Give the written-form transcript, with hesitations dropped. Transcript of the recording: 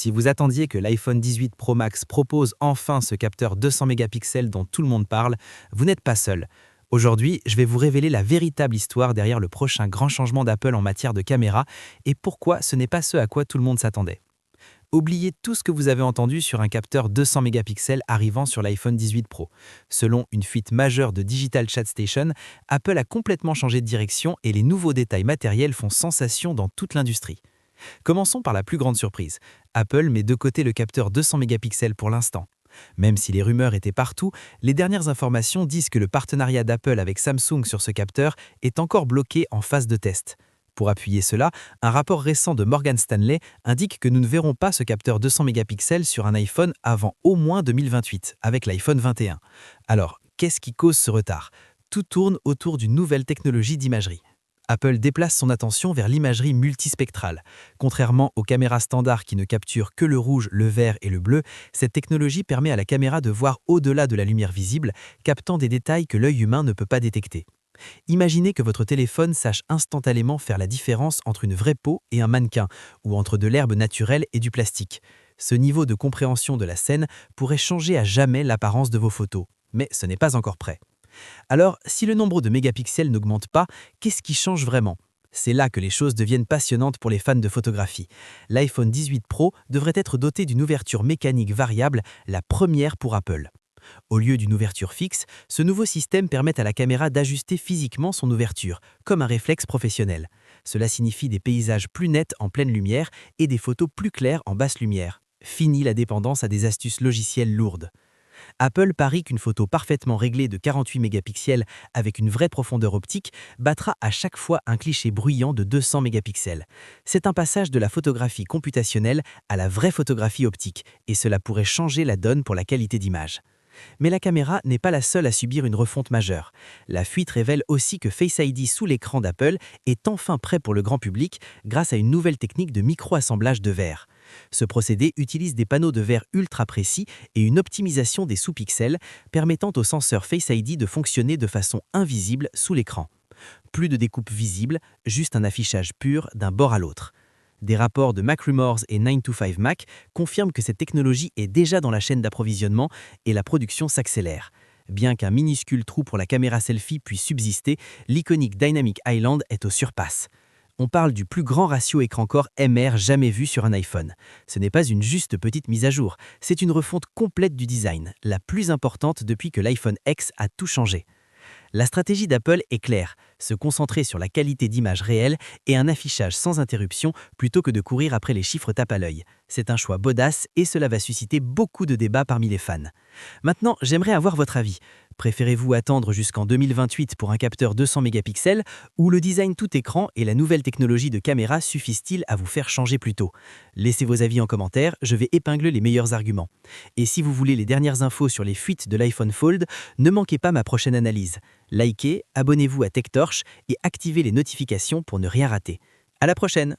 Si vous attendiez que l'iPhone 18 Pro Max propose enfin ce capteur 200 mégapixels dont tout le monde parle, vous n'êtes pas seul. Aujourd'hui, je vais vous révéler la véritable histoire derrière le prochain grand changement d'Apple en matière de caméra et pourquoi ce n'est pas ce à quoi tout le monde s'attendait. Oubliez tout ce que vous avez entendu sur un capteur 200 mégapixels arrivant sur l'iPhone 18 Pro. Selon une fuite majeure de Digital Chat Station, Apple a complètement changé de direction et les nouveaux détails matériels font sensation dans toute l'industrie. Commençons par la plus grande surprise. Apple met de côté le capteur 200 mégapixels pour l'instant. Même si les rumeurs étaient partout, les dernières informations disent que le partenariat d'Apple avec Samsung sur ce capteur est encore bloqué en phase de test. Pour appuyer cela, un rapport récent de Morgan Stanley indique que nous ne verrons pas ce capteur 200 mégapixels sur un iPhone avant au moins 2028, avec l'iPhone 21. Alors, qu'est-ce qui cause ce retard? Tout tourne autour d'une nouvelle technologie d'imagerie. Apple déplace son attention vers l'imagerie multispectrale. Contrairement aux caméras standards qui ne capturent que le rouge, le vert et le bleu, cette technologie permet à la caméra de voir au-delà de la lumière visible, captant des détails que l'œil humain ne peut pas détecter. Imaginez que votre téléphone sache instantanément faire la différence entre une vraie peau et un mannequin, ou entre de l'herbe naturelle et du plastique. Ce niveau de compréhension de la scène pourrait changer à jamais l'apparence de vos photos, mais ce n'est pas encore prêt. Alors, si le nombre de mégapixels n'augmente pas, qu'est-ce qui change vraiment? C'est là que les choses deviennent passionnantes pour les fans de photographie. L'iPhone 18 Pro devrait être doté d'une ouverture mécanique variable, la première pour Apple. Au lieu d'une ouverture fixe, ce nouveau système permet à la caméra d'ajuster physiquement son ouverture, comme un réflexe professionnel. Cela signifie des paysages plus nets en pleine lumière et des photos plus claires en basse lumière. Fini la dépendance à des astuces logicielles lourdes. Apple parie qu'une photo parfaitement réglée de 48 mégapixels avec une vraie profondeur optique battra à chaque fois un cliché bruyant de 200 mégapixels. C'est un passage de la photographie computationnelle à la vraie photographie optique, et cela pourrait changer la donne pour la qualité d'image. Mais la caméra n'est pas la seule à subir une refonte majeure. La fuite révèle aussi que Face ID sous l'écran d'Apple est enfin prêt pour le grand public grâce à une nouvelle technique de micro-assemblage de verre. Ce procédé utilise des panneaux de verre ultra précis et une optimisation des sous-pixels permettant au senseur Face ID de fonctionner de façon invisible sous l'écran. Plus de découpe visible, juste un affichage pur d'un bord à l'autre. Des rapports de MacRumors et 9to5Mac confirment que cette technologie est déjà dans la chaîne d'approvisionnement et la production s'accélère. Bien qu'un minuscule trou pour la caméra selfie puisse subsister, l'iconique Dynamic Island est aux surpasses. On parle du plus grand ratio écran-corps MR jamais vu sur un iPhone. Ce n'est pas une juste petite mise à jour, c'est une refonte complète du design, la plus importante depuis que l'iPhone X a tout changé. La stratégie d'Apple est claire, se concentrer sur la qualité d'image réelle et un affichage sans interruption plutôt que de courir après les chiffres tape à l'œil. C'est un choix bodasse et cela va susciter beaucoup de débats parmi les fans. Maintenant, j'aimerais avoir votre avis. Préférez-vous attendre jusqu'en 2028 pour un capteur 200 mégapixels ou le design tout écran et la nouvelle technologie de caméra suffisent-ils à vous faire changer plus tôt? Laissez vos avis en commentaire, je vais épingler les meilleurs arguments. Et si vous voulez les dernières infos sur les fuites de l'iPhone Fold, ne manquez pas ma prochaine analyse. Likez, abonnez-vous à TechTorch et activez les notifications pour ne rien rater. À la prochaine!